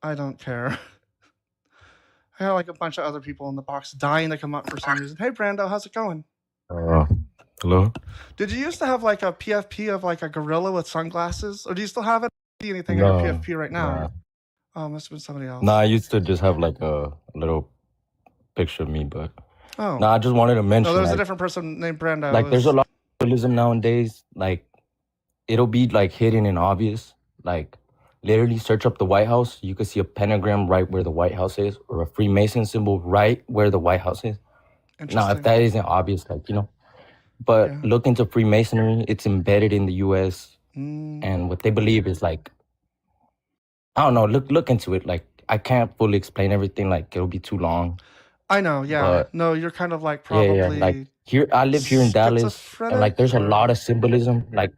I don't care. I got like a bunch of other people in the box dying to come up for some reason. Hey Brando, how's it going? Uh, Hello? Did you used to have like a PFP of like a gorilla with sunglasses? Or do you still have it? See anything on your No, PFP right now? nah. Oh, must have been somebody Nah, I else. used to just have like a little picture of me, but Oh. nah, I just wanted to No, mention there was a different person named Brando. like there's a lot of symbolism nowadays. Like it'll be like hidden and obvious. Like literally search up the White House, you could see a pentagram right where the White House is, or a Freemason symbol right where the White House is. Now, if Interesting. that isn't obvious, like, but Yeah. look into Freemasonry, it's embedded in the US. Mm. And what they believe is like, I don't know, look into it. Like I can't fully explain everything, like it'll be too long. I know, yeah. But No, you're kind of like yeah, like probably here, I live here in Dallas, and like schizophrenic there's a or lot of symbolism. Like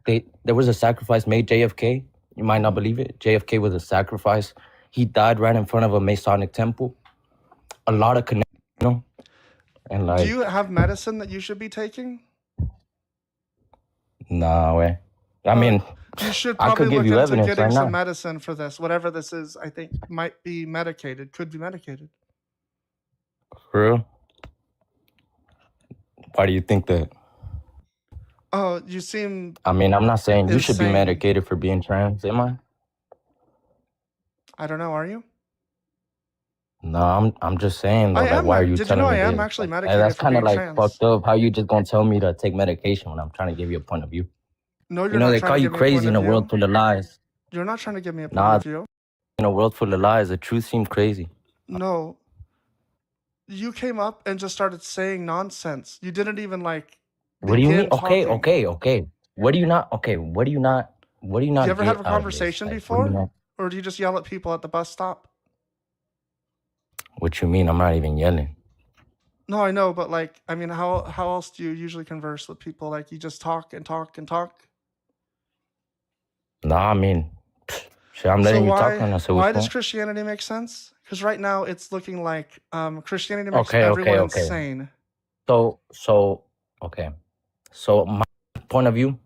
there was a sacrifice made JFK. You might not believe it. JFK was a sacrifice. He died right in front of a Masonic temple. A lot of connection, and Do like, you have medicine that you should be taking? nah, way. I mean, You should I probably could give look you into evidence getting right some now. medicine for this. Whatever this is, I think might be medicated. Could be medicated. For real? Why do you think that? Oh, you seem I mean, I'm not saying you should be insane. medicated for being trans, am I? I don't know. Are you? No, I'm just saying though, I like, am. why are you Did you telling know me I am this? actually Like, medicated that's for kind of being like trans? fucked up. How you just gonna tell me to take medication when I'm trying to give you a point of view? No, you're You know, not they trying call to you give me a point crazy in of a world view. full of lies. You're not trying to give me a point Nah, of view. in a world full of lies, the truth seems crazy. No. You came up and just started saying nonsense. You didn't even like What do you mean? begin Okay, talking. okay. What do you not? Okay, what do you not? What do you not Do you ever get have a out of this? conversation Like, what do you before? not? Or do you just yell at people at the bus stop? What you mean? I'm not even yelling. No, I know, but like, I mean, how else do you usually converse with people? Like, you just talk and talk and talk. Nah, I mean, shit, I'm letting you talk right now. So why what's does wrong? Christianity make sense? Because right now it's looking like Christianity makes Okay. everyone insane. So okay. So my point of view,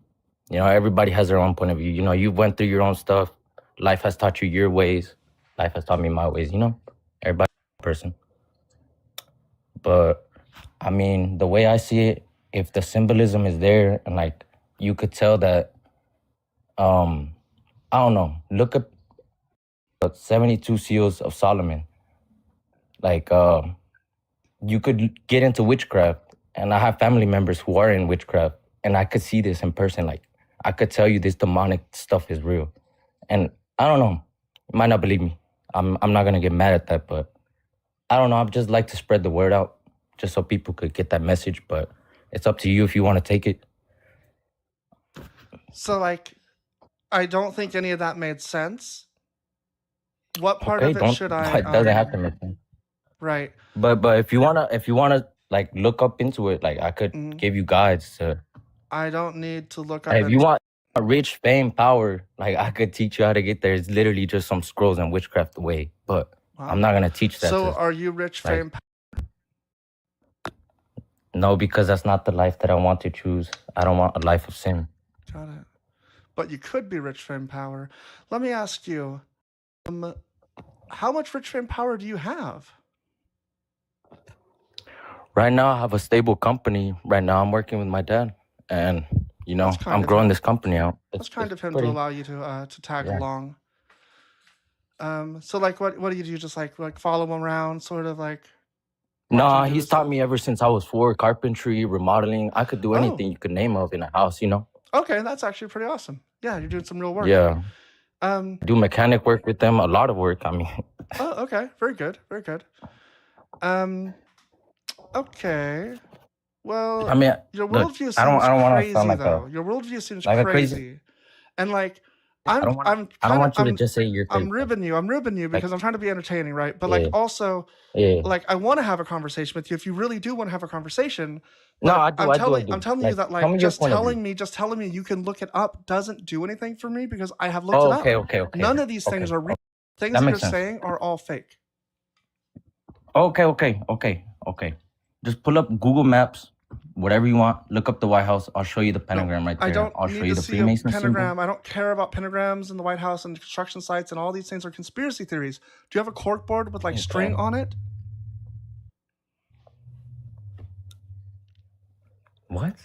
everybody has their own point of view. You went through your own stuff. Life has taught you your ways. Life has taught me my ways. Everybody person. But I mean, the way I see it, if the symbolism is there and like you could tell that, I don't know, look at the 72 seals of Solomon. Like, you could get into witchcraft, and I have family members who are in witchcraft, and I could see this in person. Like, I could tell you this demonic stuff is real. And I don't know, you might not believe me. I'm not gonna get mad at that, but I don't know. I'd just like to spread the word out just so people could get that message, but it's up to you if you want to take it. So like, I don't think any of that made sense. What part of it should I? It doesn't have to make sense. Right. But if you wanna like look up into it, like I could give you guides to. I don't need to look up. If you want rich fame, power, like I could teach you how to get there. It's literally just some scrolls and witchcraft away. But I'm not gonna teach that. So are you rich, fame, power? No, because that's not the life that I want to choose. I don't want a life of sin. Got it. But you could be rich, fame, power. Let me ask you, how much rich, fame, power do you have? Right now, I have a stable company. Right now, I'm working with my dad, and I'm growing this company out. That's kind of him to allow you to tag along. So like, what do you do? Just like follow him around, sort of like. No, he's taught me ever since I was 4, carpentry, remodeling. I could do anything you could name of in a house, Okay, that's actually pretty awesome. Yeah, you're doing some real work. Yeah. Do mechanic work with them, a lot of work. I mean. Oh, okay. Very good. Very good. Okay. Well, I mean, your worldview seems I don't want to sound like though. Your worldview seems like crazy. And like, I don't want you to just say you're crazy. I'm ribbing you because I'm trying to be entertaining, right? But like also, like I want to have a conversation with you. If you really do want to have a conversation, no, I do. I'm telling you that like just telling me you can look it up doesn't do anything for me because I have looked it up. Okay. None of these things are real. Things that you're saying are all fake. Okay. Just pull up Google Maps, whatever you want. Look up the White House. I'll show you the pentagram right I there. don't I'll show need you to the see a Freemason symbol. pentagram. I don't care about pentagrams in the White House and construction sites and all these things are conspiracy theories. Do you have a corkboard with like string on it? What?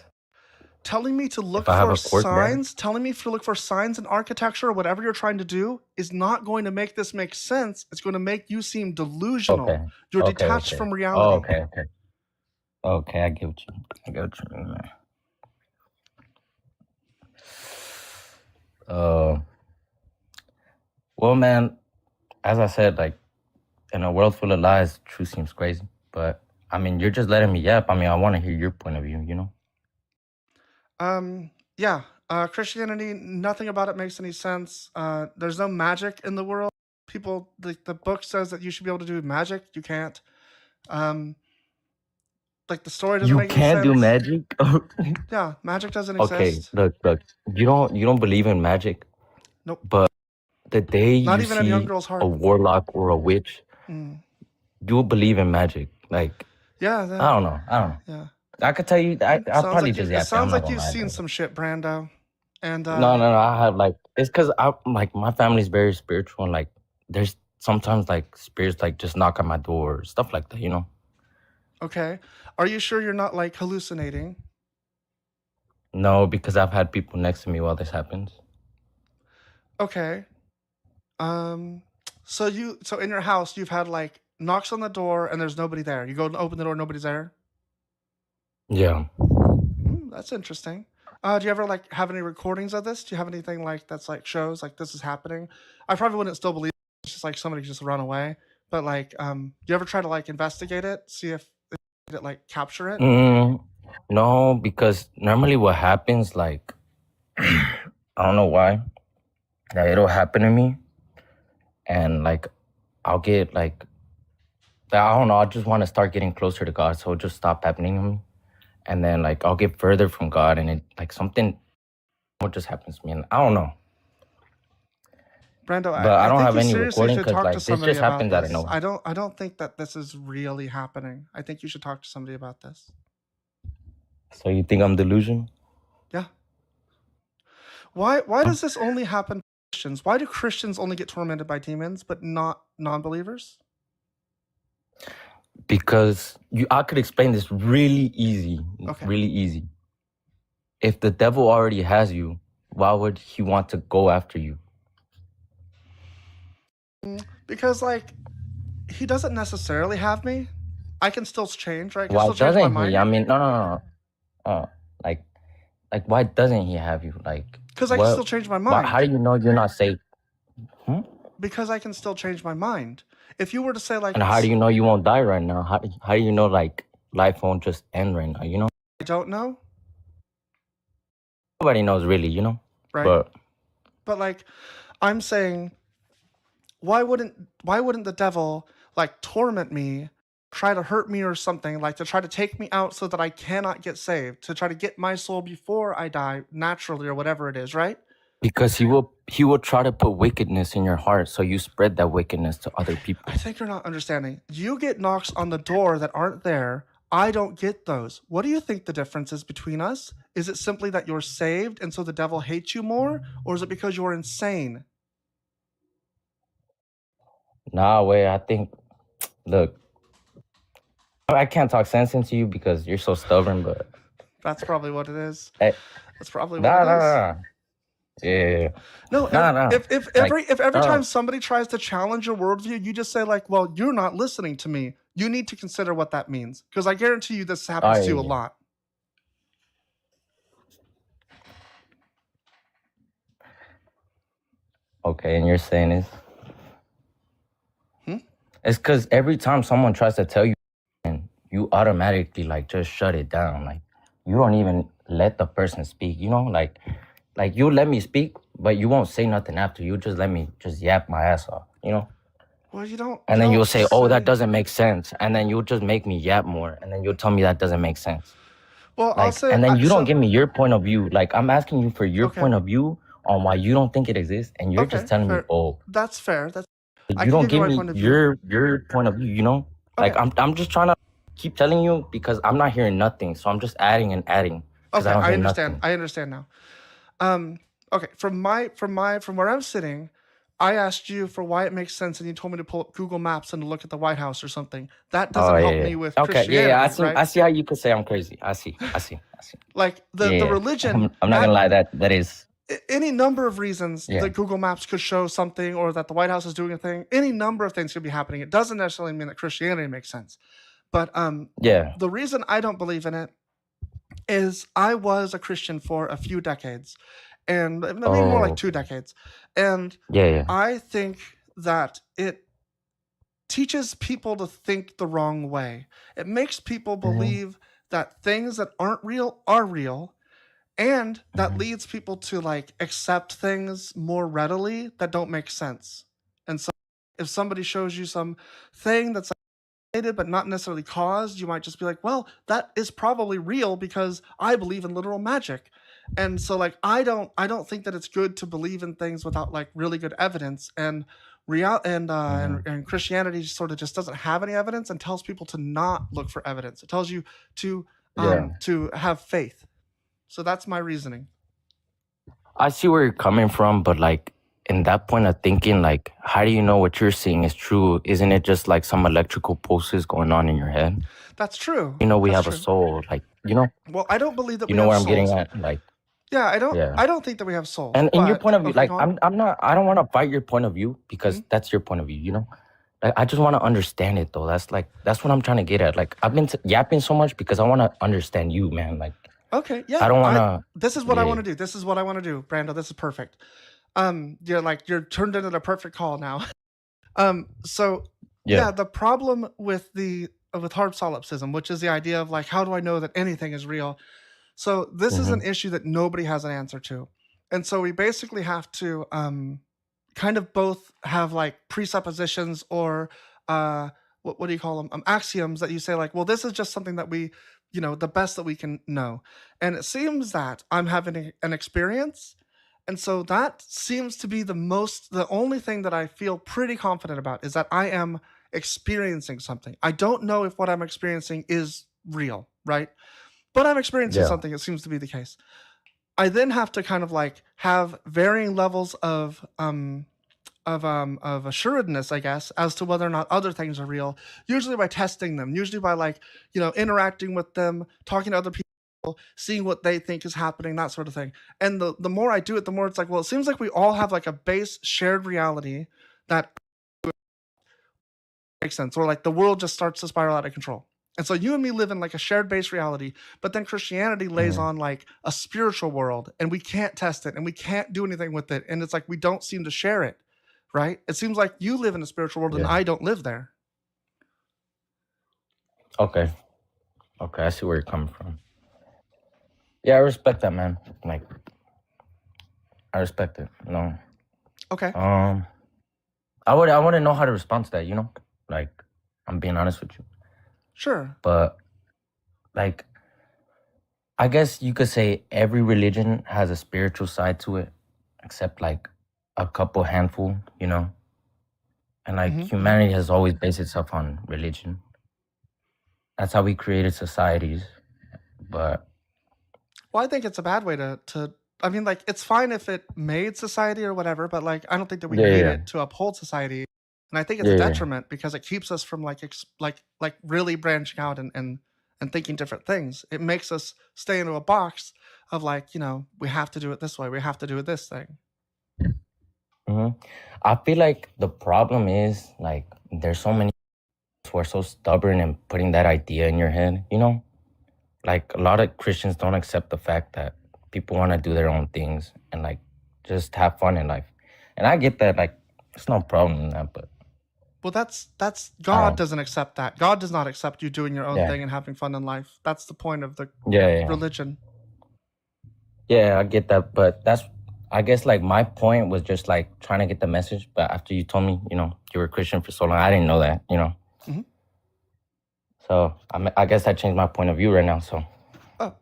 Telling me to look If I have for a cork bag? signs, telling me to look for signs in architecture or whatever you're trying to do is not going to make this make sense. It's going to make you seem delusional. Okay. You're Okay, detached okay. from Oh, reality. okay, okay. Okay, I get what you mean, man. Well, man, as I said, like, in a world full of lies, truth seems crazy. But, I mean, you're just letting me yap. I mean, I want to hear your point of view, you know? Yeah. Christianity, nothing about it makes any sense. There's no magic in the world. People, the book says that you should be able to do magic. You can't. Like the story doesn't You make any can't do sense. magic? Yeah, magic doesn't Okay, exist. look. You don't believe in magic, Nope. but the day Not you even in a young see girl's heart. a warlock or a witch, Mm. you'll believe in magic. Like, Yeah. I don't know. Yeah. I could tell you, I'll Sounds probably like just it yap. I'm sounds not like gonna you've lie, seen bro. some shit, Brando. And No, I have like, it's because I like my family's very spiritual and like there's sometimes like spirits like just knock on my door, stuff like that, you know? okay. Are you sure you're not like hallucinating? No, because I've had people next to me while this happens. Okay. So in your house you've had like knocks on the door and there's nobody there. You go and open the door, nobody's there. Yeah. That's interesting. Do you ever like have any recordings of this? Do you have anything like that's like shows like this is happening? I probably wouldn't still believe it's just like somebody just run away. But like, do you ever try to like investigate it, see if it like capture it? No, because normally what happens, like, I don't know why, that it'll happen to me, and like, I'll get like, I don't know, I just want to start getting closer to God, so it'll just stop happening to me, and then like, I'll get further from God, and it like something, what just happens to me, and I don't know. Brando, But I don't think have you any seriously recording should because talk to like this somebody just about happens out of this. nowhere. I don't think that this is really happening. I think you should talk to somebody about this. So you think I'm delusional? Yeah. Why does this only happen to Christians? Why do Christians only get tormented by demons but not non-believers? Because I could explain this really easy. Okay. Really easy. If the devil already has you, why would he want to go after you? Because like he doesn't necessarily have me. I can still change, right? I can Why still change my doesn't mind. he? I mean, no. Like why doesn't he have you? Like, Because I can still change my mind. how do you know you're not safe? Because I can still change my mind. If you were to say like, And how do you know you won't die right now? How do you know like life won't just end right now? You know, I don't know. nobody knows really. You know, right? But like, I'm saying, why wouldn't the devil like torment me, try to hurt me or something, like to try to take me out so that I cannot get saved, to try to get my soul before I die naturally or whatever it is, right? Because he will try to put wickedness in your heart, so you spread that wickedness to other people. I think you're not understanding. You get knocks on the door that aren't there. I don't get those. What do you think the difference is between us? Is it simply that you're saved and so the devil hates you more? Or is it because you're insane? Nah, wait, I think, look, I can't talk sense into you because you're so stubborn, but... That's probably what it is. Hey, that's probably what it is. Nah. Yeah. No, if every time somebody tries to challenge your worldview, you just say like, well, you're not listening to me. You need to consider what that means. Because I guarantee you this happens to you a lot. Okay, and you're saying is? It's because every time someone tries to tell you, and you automatically like just shut it down. Like you don't even let the person speak. You know, like you let me speak, but you won't say nothing after. You just let me just yap my ass off. You know. Well, you don't. And then you'll say, "Oh, that doesn't make sense," and then you'll just make me yap more, and then you'll tell me that doesn't make sense. Well, like, I'll say, and then you don't give me your point of view. Like I'm asking you for your point of view on why you don't think it exists, and you're just telling me, "Oh, that's fair." That's you don't give me your point of view." You know, like I'm just trying to. keep telling you because I'm not hearing nothing. So I'm just adding and adding because I Okay, don't I hear understand. nothing. I understand now. Okay, from where I'm sitting, I asked you for why it makes sense, and you told me to pull up Google Maps and to look at the White House or something. That doesn't Oh help yeah, me yeah. with Okay, yeah, yeah. Christianity, right? I see how you could say I'm crazy. I see. Like Yeah, the yeah. religion, I'm not gonna lie. That is. any number of reasons Yeah. that Google Maps could show something, or that the White House is doing a thing. Any number of things could be happening. It doesn't necessarily mean that Christianity makes sense. But Yeah. the reason I don't believe in it is I was a Christian for a few decades, and maybe more like Oh. 2 decades, and Yeah, yeah. I think that it teaches people to think the wrong way. It makes people Hmm. believe that things that aren't real are real, and that Hmm. leads people to like accept things more readily that don't make sense. And so if somebody shows you some thing that's related but not necessarily caused, you might just be like, well, that is probably real because I believe in literal magic. And so like I don't think that it's good to believe in things without like really good evidence. And real Hmm. and Christianity sort of just doesn't have any evidence and tells people to not look for evidence. It tells you Yeah. to have faith. So that's my reasoning. I see where you're coming from, but like in that point of thinking, like, how do you know what you're seeing is true? Isn't it just like some electrical pulses going on in your head? That's true. You know, we That's have a true. soul. Like, Well, I don't believe that you we know have where I'm getting souls. at? Like, Yeah, yeah. I don't think that we have souls. And in your But point of view, okay, like go on. I don't want to fight your point of view because Mhm. that's your point of view, Like, I just want to understand it though. That's what I'm trying to get at. Like, I've been yapping so much because I want to understand you, man. Like, Okay, I yeah. don't want I to, This is what I want yeah, to do. This is what I want to do, Brando. This is perfect. You're turned into the perfect call now. So yeah. yeah, the problem with hard solipsism, which is the idea of like, how do I know that anything is real? So this is an Mm-hmm. issue that nobody has an answer to, and so we basically have to kind of both have like presuppositions or uh, what do you call them? Axioms that you say like, well, this is just something that we, the best that we can know, and it seems that I'm having an experience, and so that seems to be the only thing that I feel pretty confident about is that I am experiencing something. I don't know if what I'm experiencing is real, right? But I'm experiencing Yeah. something. It seems to be the case. I then have to kind of like have varying levels of assuredness, I guess, as to whether or not other things are real. Usually by testing them. Usually by like interacting with them, talking to other people, seeing what they think is happening, that sort of thing. And the more I do it, the more it's like, well, it seems like we all have like a base shared reality that makes sense, or like the world just starts to spiral out of control. And so you and me live in like a shared base reality, but then Christianity lays Mm-hmm. on like a spiritual world, and we can't test it and we can't do anything with it. And it's like we don't seem to share it, right? It seems like you live in a spiritual world and Yeah. I don't live there. Okay. Okay. I see where you're coming from. Yeah, I respect that, man. Like, I respect it. Okay, Um, I wouldn't know how to respond to that. Like, I'm being honest with you, sure. but like, I guess you could say every religion has a spiritual side to it, except like a couple handful, and like Hmm. humanity has always based itself on religion. That's how we created societies. But Well, I think it's a bad way to. I mean, like it's fine if it made society or whatever, but like I don't think that we yeah, need yeah, it to uphold society. And I think it's yeah, a yeah, yeah. detriment because it keeps us from like like really branching out and thinking different things. It makes us stay into a box of like we have to do it this way, we have to do it this thing. Mhm. I feel like the problem is like there's so many who are so stubborn and putting that idea in your head. Like a lot of Christians don't accept the fact that people want to do their own things and like just have fun in life. And I get that, like, it's no problem in that, but Well, that's I God don't. doesn't accept that. God does not accept you doing your own Yeah, thing and having fun in life. That's the point of the yeah, yeah, religion. yeah. I get that, but I guess like my point was just like trying to get the message. But after you told me, you were a Christian for so long, I didn't know that. Hmm. So I guess I changed my point of view right now. So, Oh,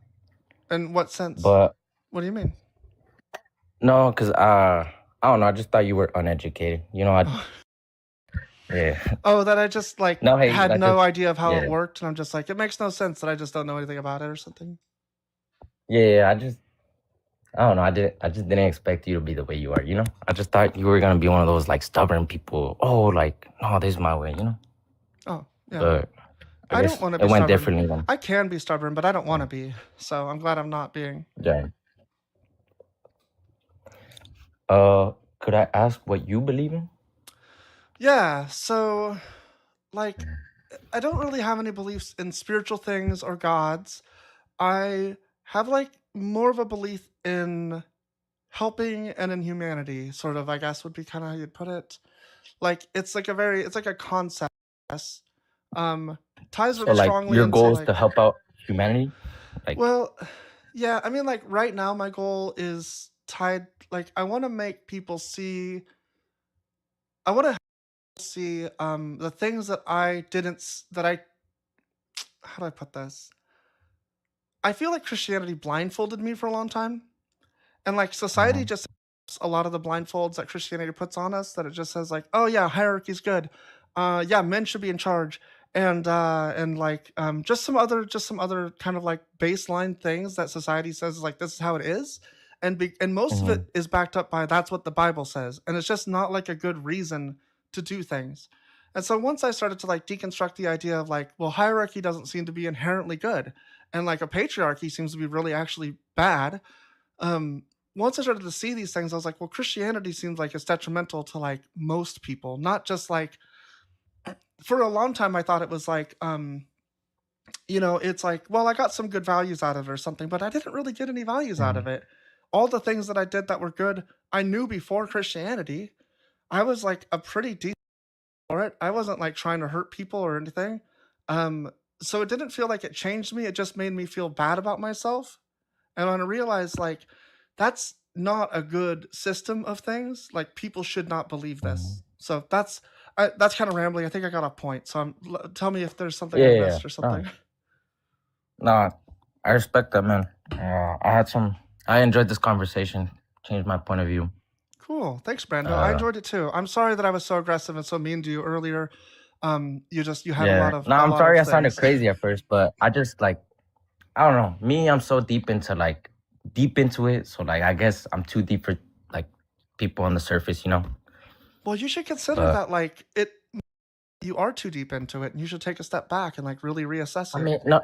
in what sense? but What do you mean? no, because I don't know. I just thought you were uneducated. Yeah. Oh, that I just like No, hey, had I no just idea of how it yeah. worked, and I'm just like, it makes no sense that I just don't know anything about it or something. Yeah, I don't know. I just didn't expect you to be the way you are, you know? I just thought you were gonna be one of those like stubborn people. Oh, like, no, this is my way, you know? Oh, yeah. But I I don't guess want to it be went stubborn. differently then. I can be stubborn, but I don't want Yeah. to be. So I'm glad I'm not being. Yeah. Could I ask what you believe in? Yeah, so like I don't really have any beliefs in spiritual things or gods. I have like more of a belief in helping and in humanity, sort of, I guess would be kind of how you'd put it. Like it's like a concept, yes. Um Ties So really like strongly your into goal is to like, help out humanity? Like well, yeah, I mean like right now my goal is tied, like I want to make people see, I want to see the things that I didn't that I how do I put this? I feel like Christianity blindfolded me for a long time. And like society mhm, just a lot of the blindfolds that Christianity puts on us, that it just says like, oh yeah, hierarchy's good. Yeah, men should be in charge. And like just some other kind of like baseline things that society says like this is how it is. And most of it mhm, is backed up by that's what the Bible says. And it's just not like a good reason to do things. And so once I started to like deconstruct the idea of like, well, hierarchy doesn't seem to be inherently good. And like a patriarchy seems to be really actually bad. um Once I started to see these things, I was like, well, Christianity seems like it's detrimental to like most people, not just like, for a long time I thought it was like, it's like, well, I got some good values out of it or something, but I didn't really get any values out mhm, of it. All the things that I did that were good, I knew before Christianity. I was like a pretty decent for it. I wasn't like trying to hurt people or anything. Um, so it didn't feel like it changed me. It just made me feel bad about myself. And when I realized like that's not a good system of things, like people should not believe mhm. this. So that's kind of rambling. I think I got a point. So tell me if there's something I Yeah, yeah. missed or No, something. no, I respect that, man. I enjoyed this conversation. Changed my point of view. Cool. Thanks, Brando. I Uh, enjoyed it too. I'm sorry that I was so aggressive and so mean to you earlier. You had yeah. No, a I'm lot of sorry I sounded things. crazy at first, but I just like I don't know. Me, I'm so deep into it. So like I guess I'm too deep for like people on the surface, you know. Well, you should consider But that like it you are too deep into it and you should take a step back and like really reassess I it. mean, no,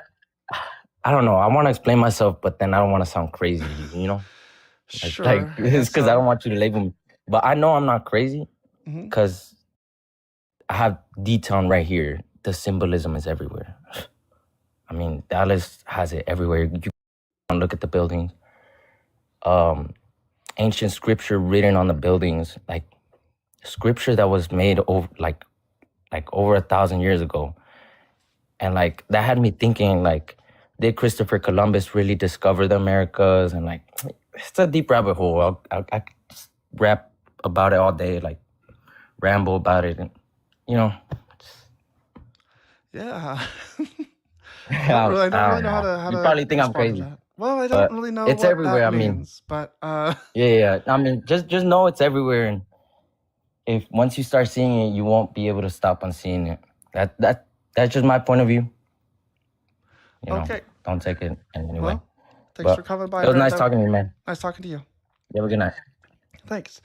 I don't know. I want to explain myself, but then I don't want to sound crazy, you know. Like Sure, I it's guess because I so. don't want you to label me. But I know I'm not crazy Hmm. because I have detail right here. The symbolism is everywhere. I mean, Dallas has it everywhere. You can look at the buildings. Um, Ancient scripture written on the buildings, like scripture that was made over like over 1,000 years ago, and like that had me thinking like, did Christopher Columbus really discover the Americas? And like, it's a deep rabbit hole. I could just rap about it all day, like ramble about it, and you know, Yeah. I don't I really don't know know. how You to probably think I'm respond to crazy, that. Well, I don't but really know it's what everywhere. that I mean, means, but yeah. I mean, just know it's everywhere, and if once you start seeing it, you won't be able to stop on seeing it. That's just my point of view. You know, okay. don't take it in any way. Well, thanks for But coming by, it was nice Brando. talking to you, man. Nice talking to you. You have a good night. Thanks.